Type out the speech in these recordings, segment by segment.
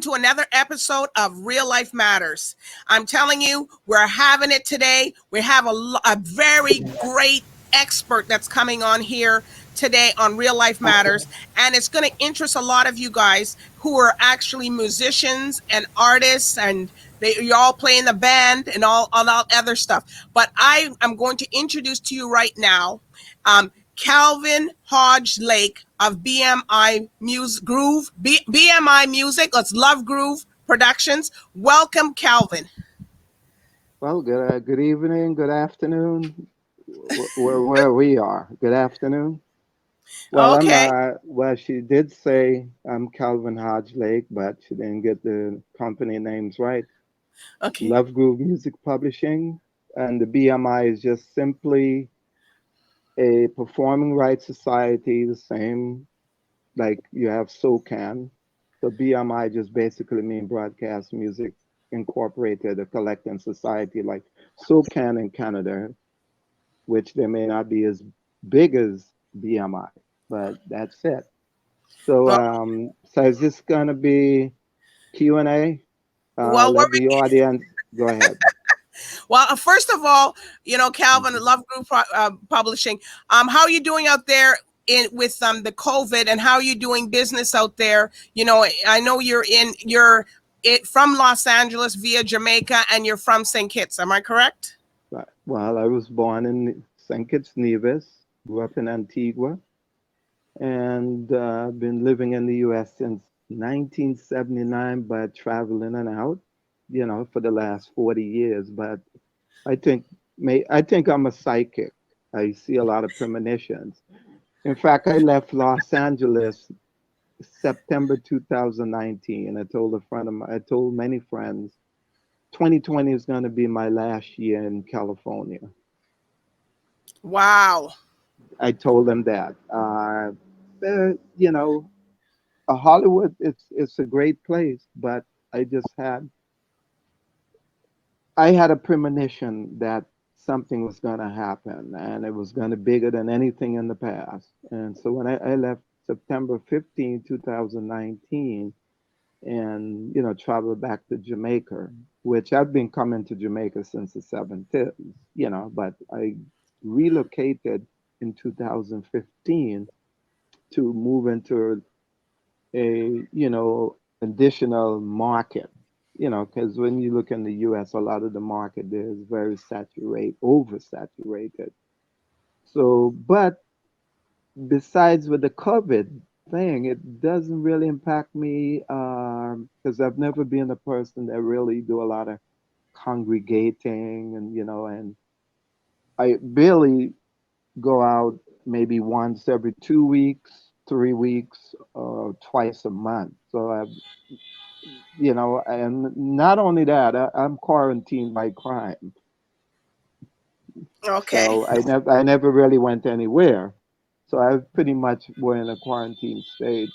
to another episode of Real Life Matters. I'm telling you, we're having it today. We have a very great expert that's coming on here today on Real Life Matters, and it's going to interest a lot of you guys who are actually musicians and artists, and you're all playing the band and all that other stuff. But I am going to introduce to you right now Calvin Hodge Lake of BMI Music Groove, BMI Music. Let's Love Groove Productions. Welcome, Calvin. Well, good evening, good afternoon, where we are. Good afternoon. Well, Okay. well, she did say I'm Calvin Hodge Lake, but she didn't get the company names right. Okay. Love Groove Music Publishing, and the BMI is just simply a performing rights society, the same like you have SOCAN. So BMI just basically mean Broadcast Music Incorporated, a collecting society like SOCAN in Canada, which they may not be as big as BMI, but that's it. So, Well, so is this gonna be Q&A? well, Let the audience go ahead. first of all, Calvin, Mhm. Love Group Publishing. How are you doing out there with the COVID, and how are you doing business out there? I know you're from Los Angeles via Jamaica, and you're from St. Kitts. Am I correct? Well, I was born in St. Kitts Nevis, grew up in Antigua, and been living in the U.S. since 1979, but traveling in and out, for the last 40 years. But I think I think I'm a psychic. I see a lot of premonitions. In fact, I left Los Angeles September 2019. I told many friends, 2020 is going to be my last year in California. Wow. I told them that. You know, Hollywood, it's a great place, but I just I had a premonition that something was going to happen, and it was going to be bigger than anything in the past. And so when I left September 15, 2019, and traveled back to Jamaica, which I've been coming to Jamaica since the 70s, but I relocated in 2015 to move into a additional market, because when you look in the US, a lot of the market there is very oversaturated. So, but besides with the COVID thing, it doesn't really impact me because I've never been a person that really do a lot of congregating, and I barely go out maybe once every 2 weeks, 3 weeks, or twice a month. So and not only that, I'm quarantined by crime. Okay. So I never really went anywhere. So I pretty much were in a quarantine state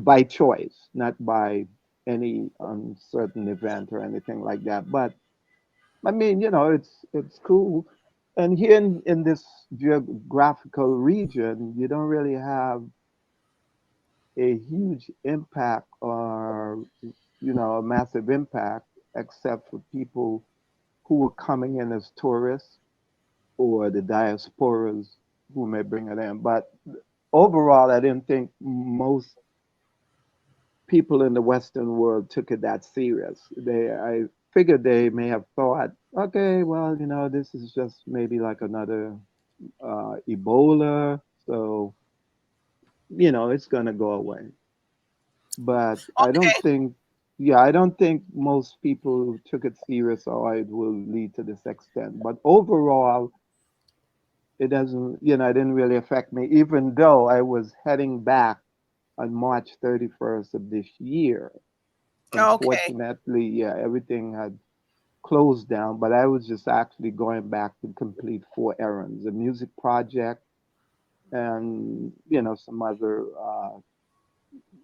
by choice, not by any uncertain event or anything like that. But I mean, it's cool. And here in this geographical region, you don't really have a huge impact or a massive impact except for people who are coming in as tourists or the diasporas who may bring it in. But overall, I didn't think most people in the Western world took it that serious. I figured they may have thought, okay, well, this is just maybe like another Ebola, so it's gonna go away. But Okay. I don't think most people took it serious or it will lead to this extent. But overall, it doesn't, it didn't really affect me, even though I was heading back on March 31st of this year. Okay. Unfortunately, yeah, everything had closed down, but I was just actually going back to complete four errands, a music project and, some other,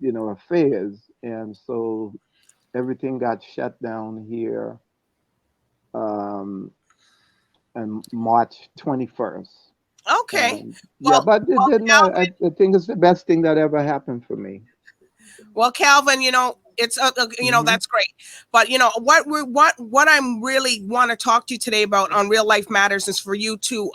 affairs. And so everything got shut down here um, on March 21st. Okay. Yeah, Well, but it did not. I think it's the best thing that ever happened for me. Calvin, It's Hmm. that's great, but what I'm really want to talk to you today about on Real Life Matters is for you to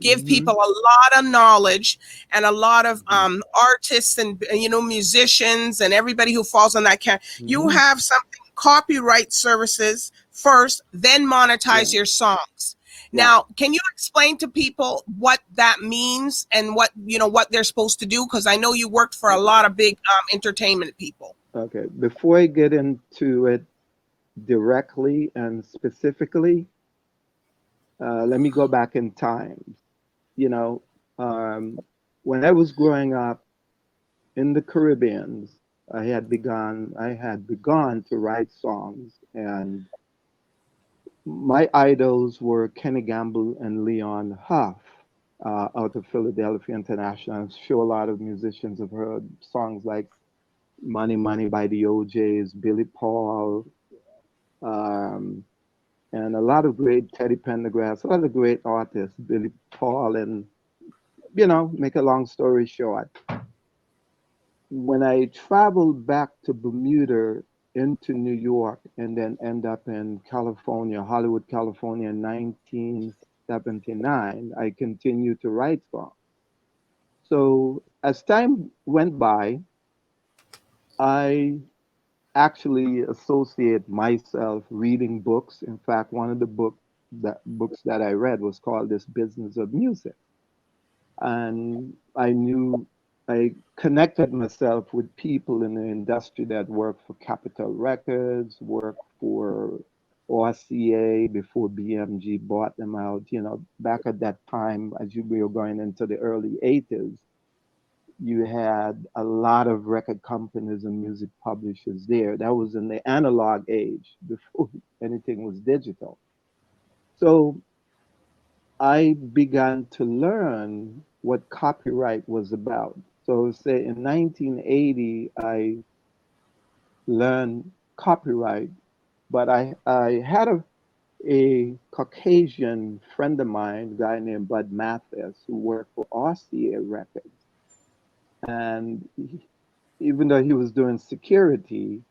give Hmm. people a lot of knowledge and a lot of artists and musicians and everybody who falls on that can you Hmm. have something copyright services first, then monetize Yeah. your songs. Yeah. Now, can you explain to people what that means and what what they're supposed to do? Because I know you worked for a lot of big entertainment people. Okay. Before I get into it directly and specifically, let me go back in time. You know, um, when I was growing up in the Caribbean, I had begun to write songs, and my idols were Kenny Gamble and Leon Huff, out of Philadelphia International. I'm sure a lot of musicians have heard songs like Money Money by the OJs, Billy Paul, um, and a lot of great Teddy Pendergrass, a lot of great artists, Billy Paul, and make a long story short, when I traveled back to Bermuda into New York and then end up in California, Hollywood, California in 1979, I continued to write songs. So as time went by, I actually associate myself reading books. In fact, one of the books that I read was called This Business of Music. And I connected myself with people in the industry that worked for Capitol Records, worked for RCA before BMG bought them out. Back at that time, as we were going into the early 80s, you had a lot of record companies and music publishers there. That was in the analog age before anything was digital. So I began to learn what copyright was about. So, say in 1980, I learned copyright, but I had a Caucasian friend of mine, a guy named Bud Mathis, who worked for RCA Records. And even though he was doing security,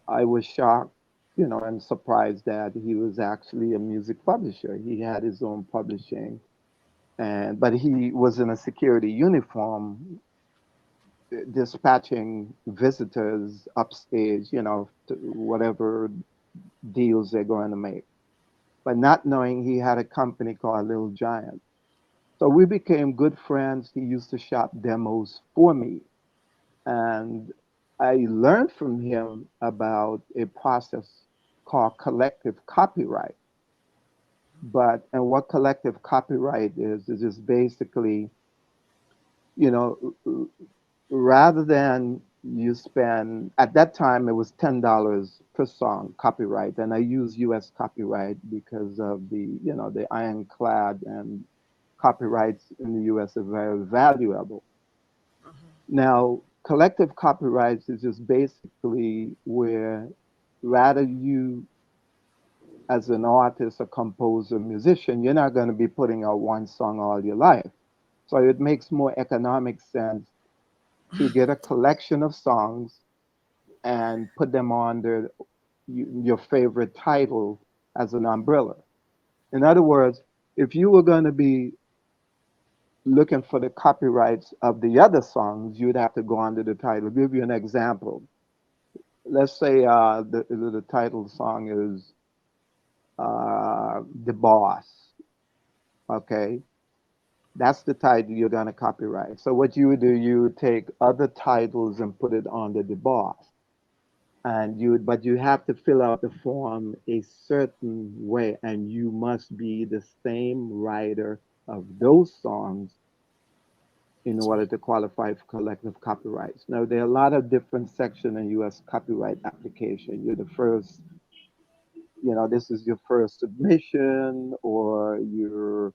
I was shocked, and surprised that he was actually a music publisher. He had his own publishing, but he was in a security uniform, dispatching visitors upstage, to whatever deals they're going to make, but not knowing he had a company called Little Giant. So we became good friends. He used to shop demos for me, and I learned from him about a process called collective copyright. And what collective copyright is just basically, you know, rather than you spend, at that time it was $10 per song copyright, and I use US copyright because of the ironclad, and copyrights in the US are very valuable. Now, collective copyrights is just basically where, rather, you as an artist, a composer, musician, you're not going to be putting out one song all your life. So it makes more economic sense to get a collection of songs and put them under your favorite title as an umbrella. In other words, if you were going to be looking for the copyrights of the other songs, you'd have to go under the title. I'll give you an example. Let's say the title song is DBoss. Okay, that's the title you're going to copyright. So what you would do, you would take other titles and put it under DBoss. But you have to fill out the form a certain way, and you must be the same writer of those songs in That's order right. to qualify for collective copyrights. Now, there are a lot of different sections in U.S. copyright application. You're the first, this is your first submission, or you're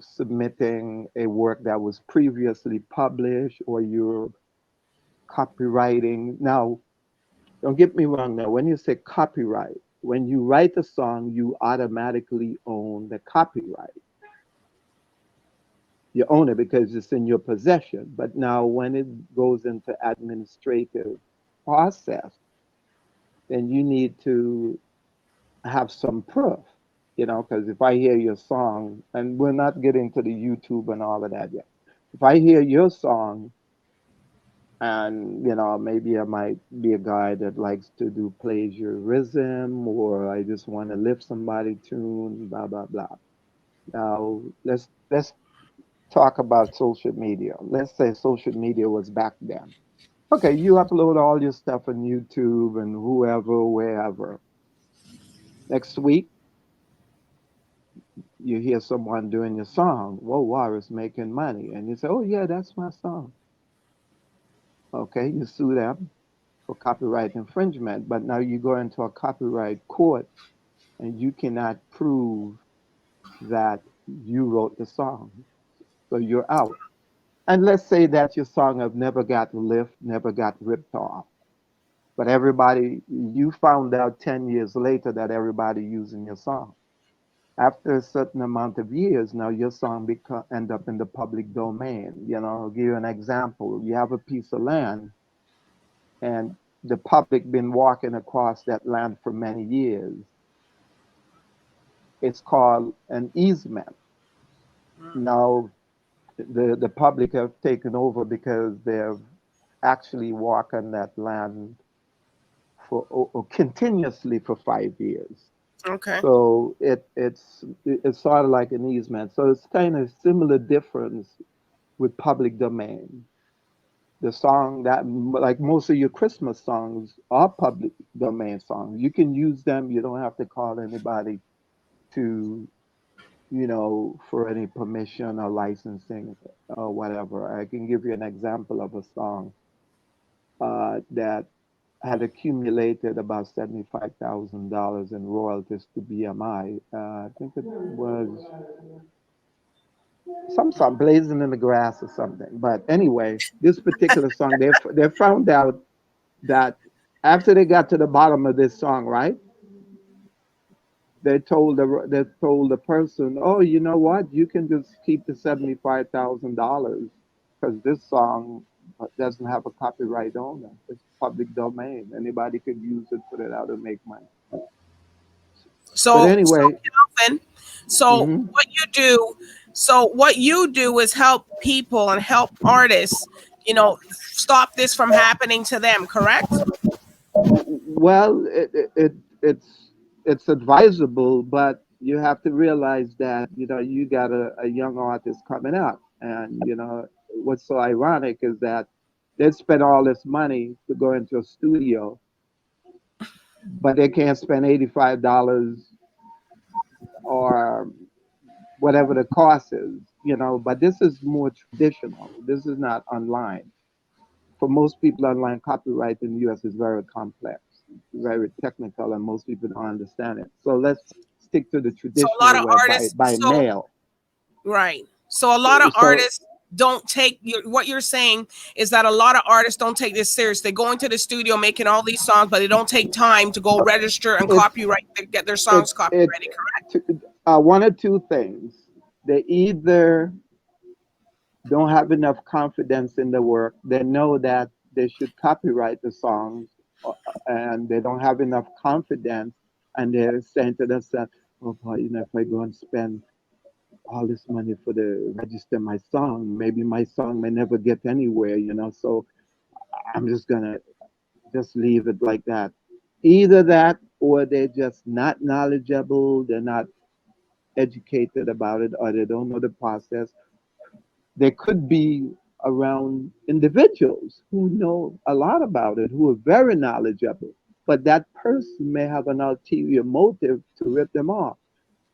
submitting a work that was previously published, or you're copywriting. Now, don't get me wrong now, when you say copyright, when you write a song, you automatically own the copyright. You own it because it's in your possession. But now, when it goes into administrative, process, then you need to have some proof, because if I hear your song, and we're not getting to the YouTube and all of that yet. If I hear your song, and maybe I might be a guy that likes to do plagiarism, or I just want to lift somebody tune, blah blah blah. Now let's talk about social media. Let's say social media was back then. Okay, you upload all your stuff on YouTube and whoever, wherever. Next week, you hear someone doing your song. Whoa, wow, it's making money. And you say, oh, yeah, that's my song. Okay, you sue them for copyright infringement. But now you go into a copyright court and you cannot prove that you wrote the song. So you're out. And let's say that your song have never got lift, never got ripped off. But you found out 10 years later that everybody using your song. After a certain amount of years, now your song end up in the public domain. I'll give you an example. You have a piece of land, and the public been walking across that land for many years. It's called an easement. Now, the public have taken over because they've actually walked on that land for or continuously for 5 years. Okay. So it's sort of like an easement. So it's kind of similar difference with public domain. The song that, like most of your Christmas songs, are public domain songs. You can use them. You don't have to call anybody to, for any permission or licensing or whatever. I can give you an example of a song that had accumulated about $75,000 in royalties to BMI. I think it was some song, "Blazing in the Grass" or something. But anyway, this particular song, they found out that after they got to the bottom of this song, right? They told the person, "Oh, you know what? You can just keep the $75,000 because this song doesn't have a copyright owner. It's public domain. Anybody could use it, put it out, and make money." But So anyway, Calvin, so mhm. what you do is help people and help artists, stop this from happening to them, correct? Well, it's advisable, but you have to realize that you got a young artist coming up, and what's so ironic is that they spend all this money to go into a studio, but they can't spend $85 or whatever the cost is. But this is more traditional. This is not online. For most people, online copyright in the U.S. is very complex, very technical, and most people don't understand it. So let's stick to the So a lot traditional of way artists, by mail. right. So a lot of So artists don't take what you're saying is that a lot of artists don't take this serious. They go into the studio making all these songs, but they don't take time to go register and it copyright, get their it songs it copyrighted, correct? one or two things. They either don't have enough confidence in the work. They know that they should copyright the songs, and they don't have enough confidence, and they're saying to themselves, "Oh boy, if I go and spend all this money for the register my song, maybe my song may never get anywhere, so I'm just gonna just leave it like that." Either that, or they're just not knowledgeable, they're not educated about it, or they don't know the process. They could be around individuals who know a lot about it, who are very knowledgeable, but that person may have an ulterior motive to rip them off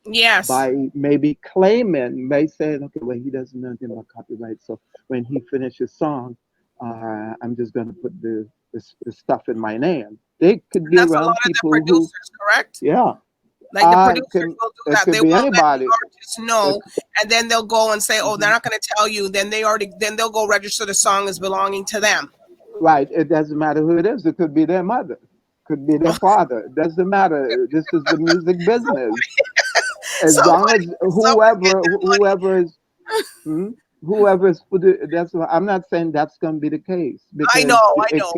Yes. by maybe claiming, may saying, "Okay, well, he doesn't know anything about copyright, so when he finishes song, I'm just going to put the stuff in my name." They could And be that's a lot around of the people who, producers, correct? yeah, Like the producers can will do it that. could They be won't let the anybody. artists know, and then they'll go and say, "Oh, they're Mhm. not going to tell you." Then they'll go register the song as belonging to them. Right. It doesn't matter who it is. It could be their mother, could be their father. It doesn't matter. This is the music business. As long Somebody, as somebody get whoever their money. whoever is, hmm? whoever's put it, that's what I'm not saying that's going to be the case, I because know, I know.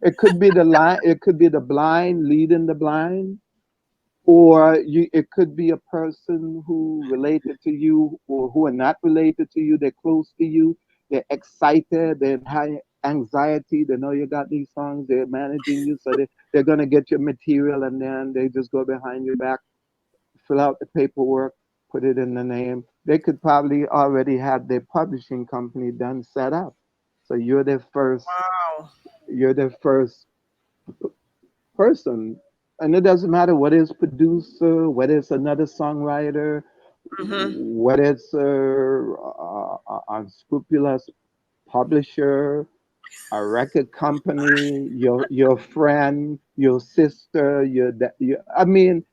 it could be the line, it could be the blind leading the blind, or it could be a person who related to you or who are not related to you. They're close to you, they're excited, they're in high anxiety, they know you got these songs, they're managing you, so they're going to get your material, and then they just go behind your back, fill out the paperwork, put it in the name. They could probably already have their publishing company done set up. So Wow. you're their first person. And it doesn't matter what is producer, whether it's another songwriter, Hmm. whether it's a unscrupulous publisher, a record company, your friend, your sister, your I mean,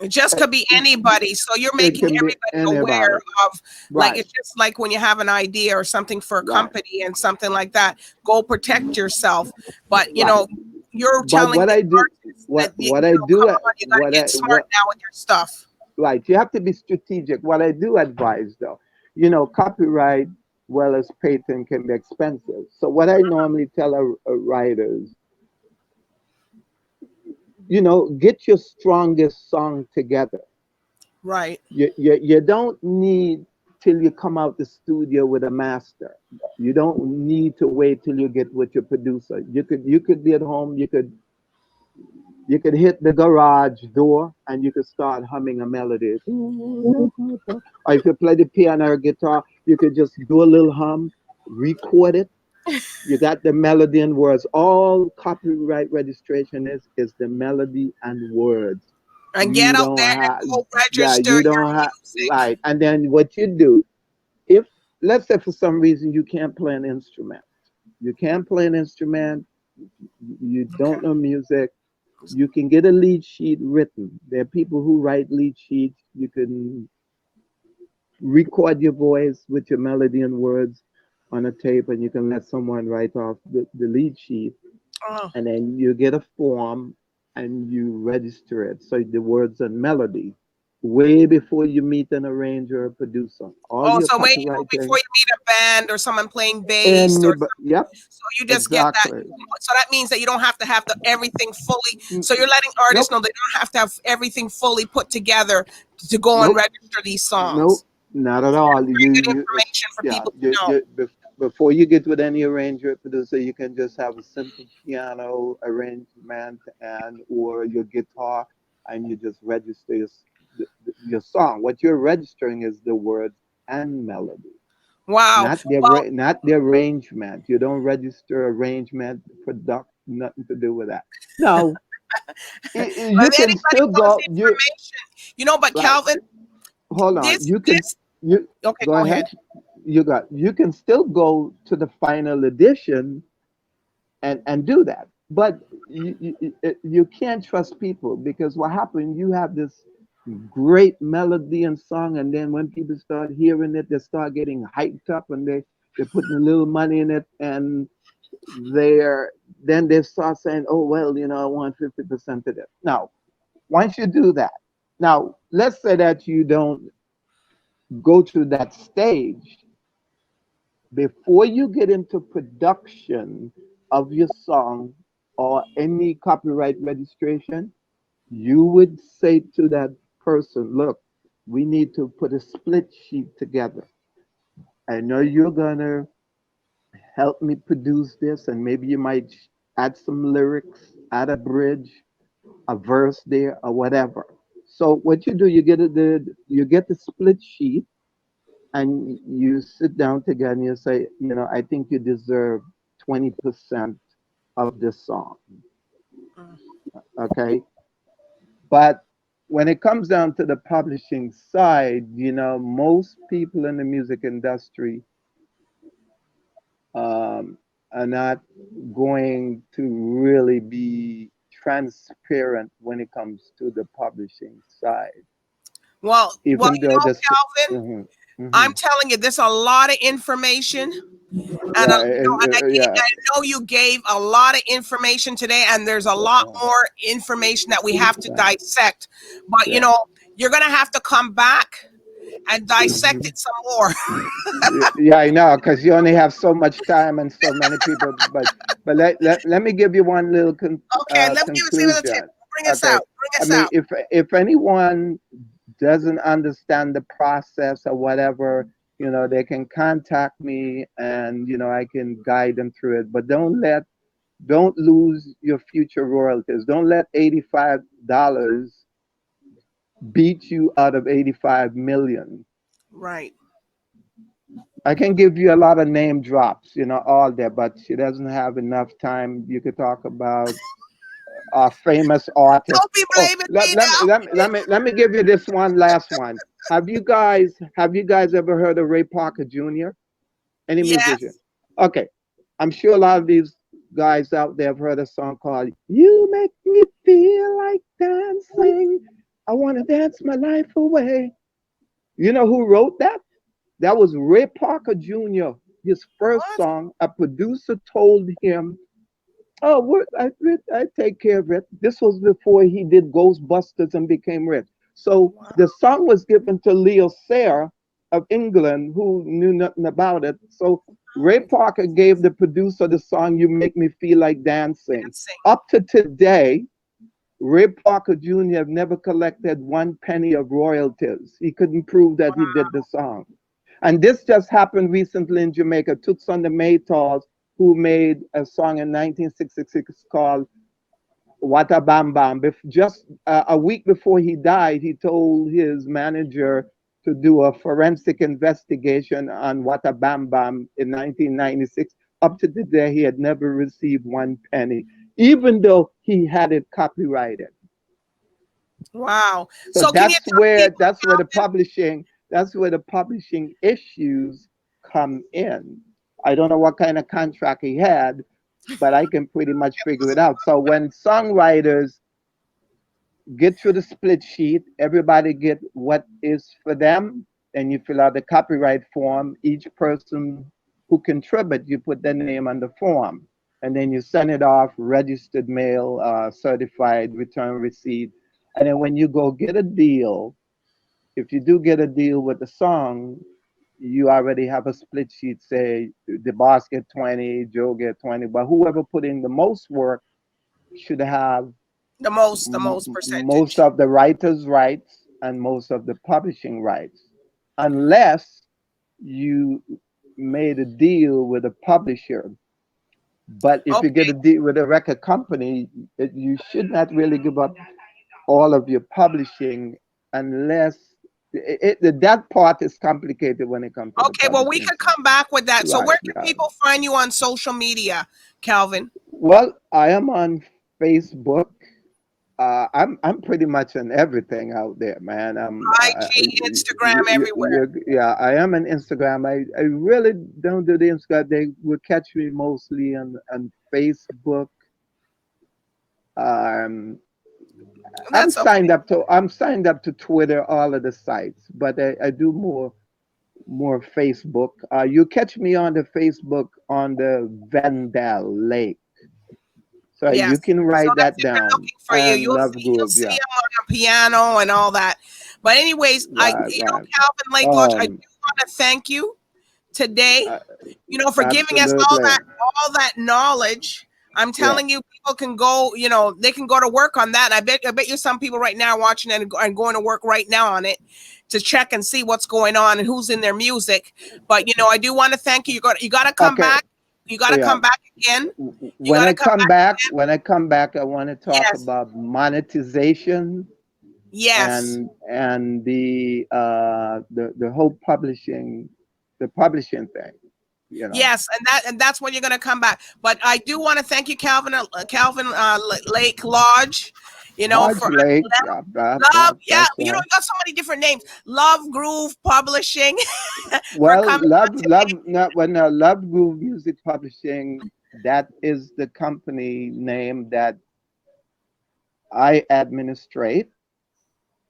It just uh, could be anybody. So you're it making can be everybody aware anybody. of, like, Right, it's just like when you have an idea or something for a right, company and something like that, go protect yourself. But, right. you're But telling what the I do, artists that, what I do, come on, you got to get smart what now with your stuff. right? You have to be strategic. What I do advise, though, copyright, well as patent, can be expensive. So what I normally tell a writers, get your strongest song together. Right. You don't need till you come out the studio with a master. You don't need to wait till you get with your producer. You could be at home. You could hit the garage door and you could start humming a melody. Or if you play the piano or guitar, you could just do a little hum, record it. You got the melody and words. All copyright registration is the melody and words. And get You out don't there and have, go yeah, register you your don't have, music. right. And then what you do, if, let's say for some reason you can't play an instrument, you can't play an instrument, you Okay. don't know music, you can get a lead sheet written. There are people who write lead sheets. You can record your voice with your melody and words on a tape, and you can let someone write off the lead sheet. Oh. And then you get a form and you register it. So the words and melody, way before you meet an arranger or producer. All Oh, your so before copywriting, you meet a band or someone playing bass or anybody, something, yep, so you just get that. exactly. So that means that you don't have to have everything fully. So you're letting artists Nope, know they don't have to have everything fully put together to go and nope. register these songs. Nope, not at That's all. very good information for Yeah, people to know. before you get with any arranger producer, you can just have a simple piano arrangement and or your guitar, and you just register your song. What you're registering is the words and melody, Wow. Well, not the arrangement. You don't register arrangement, product, nothing to do with that. No, you if can anybody still wants go. information, but Right. Calvin, Hold on. this. You Okay, go go ahead. ahead. You can still go to the final edition and do that, but you can't trust people, because what happened, you have this great melody and song, and then when people start hearing it, they start getting hyped up, and they're putting a little money in it, and they're then they start saying, oh well, I want 50% of it. Now once you do that, now let's say that you don't go through that stage. Before you get into production of your song or any copyright registration, you would say to that person, look, we need to put a split sheet together. I know you're going to help me produce this, and maybe you might add some lyrics, add a bridge, a verse there, or whatever. So what you do, you get the split sheet, and you sit down together and you say, I think you deserve 20% of this song. Okay. But when it comes down to the publishing side, most people in the music industry um, are not going to really be transparent when it comes to the publishing side, Well, even though this. Calvin, Mhm, I'm mhm. telling you, there's a lot of information, and Yeah, yeah. I know you gave a lot of information today, and there's a lot more information that we have to Right. dissect. But Yeah. you're gonna have to come back and dissect it some more. Yeah, I know, because you only have so much time and so many people. But let me give you one little Okay, let me give us another tip. conclusion. Bring us Okay, out. Bring I us mean, out. if anyone doesn't understand the process or whatever, they can contact me, and I can guide them through it. But don't lose your future royalties. Don't let $85 beat you out of 85 million. Right. I can give you a lot of name drops, all there, but she doesn't have enough time. You could talk about famous artists. Don't be Oh, blaming me now. let me give you this one last one. Have you guys ever heard of Ray Parker Jr.? Any musician? Yes. Okay, I'm sure a lot of these guys out there have heard a song called "You Make Me Feel Like Dancing." I want to dance my life away. You know who wrote that? That was Ray Parker Jr. His first What? song. A producer told him, "Oh, I take care of it." This was before he did Ghostbusters and became rich. So Wow. the song was given to Leo Sayer of England, who knew nothing about it. So Ray Parker gave the producer the song "You Make Me Feel Like Dancing." Dancing. Up to today, Ray Parker Jr. have never collected one penny of royalties. He couldn't prove that he did the song. And this just happened recently in Jamaica. Toots on the Maytals, who made a song in 1966 called Wata Bam Bam. Just a week before he died, he told his manager to do a forensic investigation on Wata Bam Bam in 1996. Up to today, he had never received one penny, even though he had it copyrighted. Wow. So So can you tell people, Calvin? that's where the publishing issues come in. I don't know what kind of contract he had, but I can pretty much figure it out. So when songwriters get through the split sheet, everybody get what is for them, and you fill out the copyright form. Each person who contribute, you put their name on the form, and then you send it off, registered mail, certified return receipt. And then when you go get a deal, if you do get a deal with the song, you already have a split sheet. Say the boss get 20, Joe get 20, but whoever put in the most work should have The most most percentage. of the writer's rights and most of the publishing rights, unless you made a deal with a publisher. But if you get Okay. a deal with a record company, you should not really give up all of your publishing unless that part is complicated when it comes to the Okay. Well, we publishing could side. come back with that. So Right, where can yeah. people find you on social media, Calvin? Well, I am on Facebook. I'm pretty much on everything out there, man. IG, Instagram, everywhere. Yeah, I am on Instagram. I really don't do the Instagram. They will catch me mostly on Facebook. Um, That's okay. I'm signed up to Twitter, all of the sites, but I do more Facebook. You catch me on the Facebook on the Vandal Lake, so Yes. you can So write that's that if they're down. looking for you. And You'll Love see you'll Groove, see yeah, him on a piano and all that. But anyways, right, right. Calvin Lake Lodge, I do Um, want to thank you today, uh, for giving us Absolutely. all that knowledge. I'm Yeah. telling you, people can go, they can go to work on that. I bet you some people right now watching it and going to work right now on it to check and see what's going on and who's in their music. But I do want to thank you. You got to come Okay. back. You got to Yeah. come back again. You When got to I come come back back, again. I want to talk Yes, about monetization yes, and the whole publishing thing. You know, yes, and that's when you're going to come back. But I do want to thank you, Calvin Lake Lodge. Hodge For Lake. Yeah, Love, yeah, that's right. you got so many different names. Love Groove Publishing for Well, coming on today. not when Love Groove Music Publishing. That is the company name that I administrate.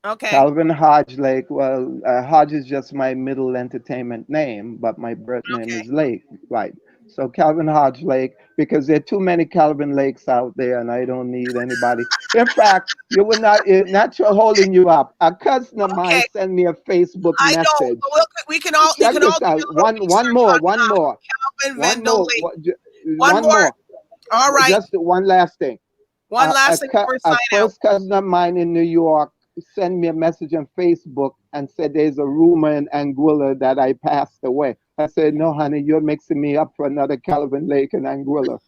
Okay, Calvin Hodge Lake. Well, Hodge is just my middle entertainment name, but my birth name okay, is Lake, right? So Calvin Hodge Lake, because there are too many Calvin Lakes out there, and I don't need anybody. In fact, you will not not holding you up. A cousin of mine Okay, sent me a Facebook I know. message. We can all, you Check can all this do your out. little One research more, on one more, Calvin one Vendel more, Lake. One one more. more. All right. Just one last thing. One last thing before we A sign out. first cousin of mine in New York sent me a message on Facebook and said there's a rumor in Anguilla that I passed away. I said, no, honey, you're mixing me up for another Calvin Lake in Anguilla.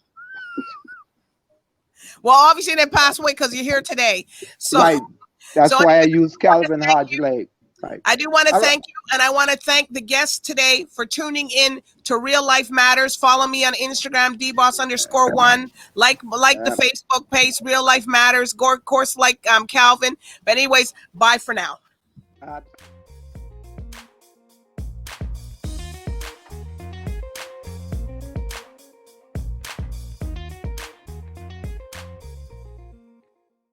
Well, obviously they passed away because you're here today. So, Right. so That's I why I do use want to Calvin thank Hodge you. Lake. Right. I do want to All right. thank you, and I want to thank the guests today for tuning in to Real Life Matters. Follow me on Instagram, DBoss_1. Like the Facebook page, Real Life Matters. Go, of course, like Calvin. But anyways, bye for now. Uh,